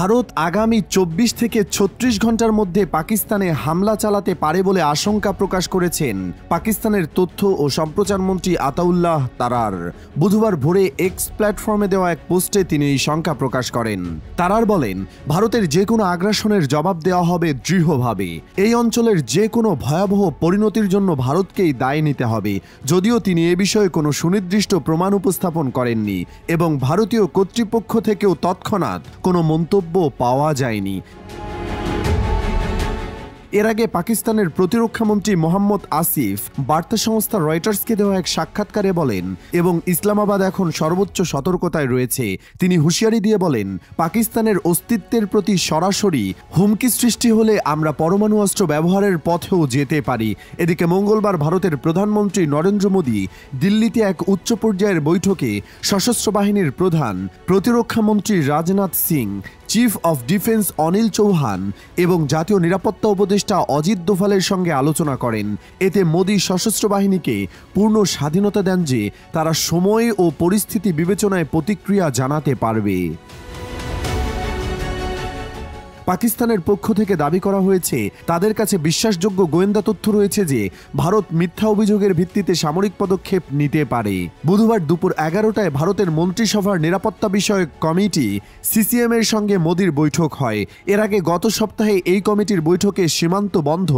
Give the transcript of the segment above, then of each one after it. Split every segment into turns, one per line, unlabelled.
ভারত আগামী 24 থেকে 36 ঘন্টার মধ্যে পাকিস্তানে হামলা চালাতে পারে বলে আশঙ্কা প্রকাশ করেছেন পাকিস্তানের তথ্য ও সম্প্রচার মন্ত্রী আতাউল্লাহ তারার। বুধবার ভোরে এক্স প্ল্যাটফর্মে দেওয়া এক পোস্টে তিনি এই শঙ্কা প্রকাশ করেন। তারার বলেন, ভারতের যে কোনো আগ্রাসনের জবাব দেওয়া হবে দৃঢ়ভাবে। এই অঞ্চলের যে কোনো ভয়াবহ পরিণতির জন্য ভারতকেই দায় নিতে হবে। যদিও তিনি এ বিষয়ে কোনো সুনির্দিষ্ট প্রমাণ উপস্থাপন করেননি এবং ভারতীয় কর্তৃপক্ষ থেকেও তৎক্ষণাৎ কোনো মন্তব্য পাওয়া যায়নি। এর আগে পাকিস্তানের প্রতিরক্ষামন্ত্রী মোহাম্মদ আসিফ বার্তা সংস্থা রয়টার্সকে দেওয়া এক সাক্ষাৎকারে বলেন, এবং ইসলামাবাদ এখন সর্বোচ্চ সতর্কতায় রয়েছে। তিনি হুঁশিয়ারি দিয়ে বলেন, পাকিস্তানের অস্তিত্বের প্রতি সরাসরি হুমকি সৃষ্টি হলে আমরা পরমাণু অস্ত্র ব্যবহারের পথেও যেতে পারি। এদিকে মঙ্গলবার ভারতের প্রধানমন্ত্রী নরেন্দ্র মোদী দিল্লিতে এক উচ্চ পর্যায়ের বৈঠকে সশস্ত্র বাহিনীর প্রধান, প্রতিরক্ষামন্ত্রী Rajnath Singh, chief of defence Anil Chauhan এবং জাতীয় নিরাপত্তা উপদেষ্টা অজিত দোভালের সঙ্গে আলোচনা করেন। এতে মোদী সশস্ত্র বাহিনীকে পূর্ণ স্বাধীনতা দেন যে তারা সময় ও পরিস্থিতি বিবেচনায় প্রতিক্রিয়া জানাতে পারবে। পাকিস্তানের পক্ষ থেকে দাবি করা হয়েছে, তাদের কাছে বিশ্বাসযোগ্য গোয়েন্দা তথ্য রয়েছে যে ভারত মিথ্যা অভিযোগের ভিত্তিতে সামরিক পদক্ষেপ নিতে পারে। বুধবার দুপুর 11টায় ভারতের মন্ত্রিসভার নিরাপত্তা বিষয়ক কমিটি সিসিএম এর সঙ্গে মোদির বৈঠক হয়। এর আগে গত সপ্তাহে এই কমিটির বৈঠকে সীমান্ত বন্ধ,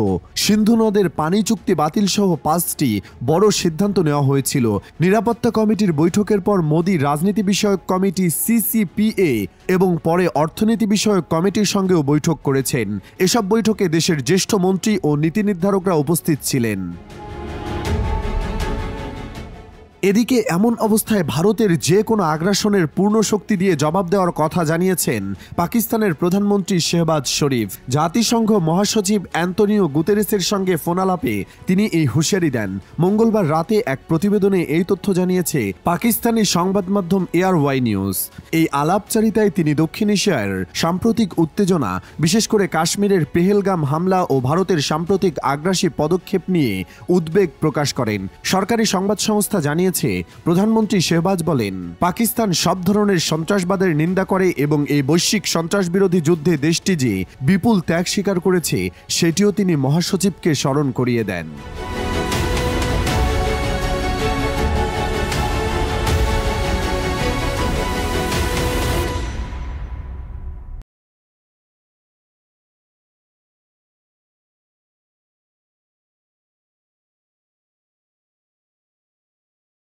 সিন্ধু নদের পানি চুক্তি বাতিল সহ 5টি বড় সিদ্ধান্ত নেওয়া হয়েছিল। নিরাপত্তা কমিটির বৈঠকের পর মোদি রাজনীতি বিষয়ক কমিটি সিসিপিএ এবং পরে অর্থনীতি বিষয়ক কমিটির সঙ্গেও বৈঠক করেছেন। এসব বৈঠকে দেশের জ্যেষ্ঠ মন্ত্রী ও নীতি নির্ধারকরা উপস্থিত ছিলেন। এদিকে এমন অবস্থায় ভারতের যে কোনো আগ্রাসনের পূর্ণ শক্তি দিয়ে জবাব দেওয়ার কথা জানিয়েছেন পাকিস্তানের প্রধানমন্ত্রী শেহবাজ শরীফ। জাতিসংঘ মহাসচিব অ্যান্তনিও গুতেরেসের সঙ্গে ফোনালাপে তিনি এই হুঁশিয়ারি দেন। মঙ্গলবার রাতে এক প্রতিবেদনে এই তথ্য জানিয়েছে পাকিস্তানি সংবাদ মাধ্যম এয়ারওয়াই নিউজ। এই আলাপচারিতায় তিনি দক্ষিণ এশিয়ার সাম্প্রতিক উত্তেজনা, বিশেষ করে কাশ্মীরের পেহেলগাম হামলা ও ভারতের সাম্প্রতিক আগ্রাসী পদক্ষেপ নিয়ে উদ্বেগ প্রকাশ করেন। সরকারি সংবাদ সংস্থা জানিয়েছে, প্রধানমন্ত্রী শেহবাজ বলেন, পাকিস্তান সব ধরনের সন্ত্রাসবাদের নিন্দা করে এবং এই বৈশ্বিক সন্ত্রাস বিরোধী যুদ্ধে দেশটি যে বিপুল ত্যাগ স্বীকার করেছে সেটিও তিনি মহাসচিবকে স্মরণ করিয়ে দেন।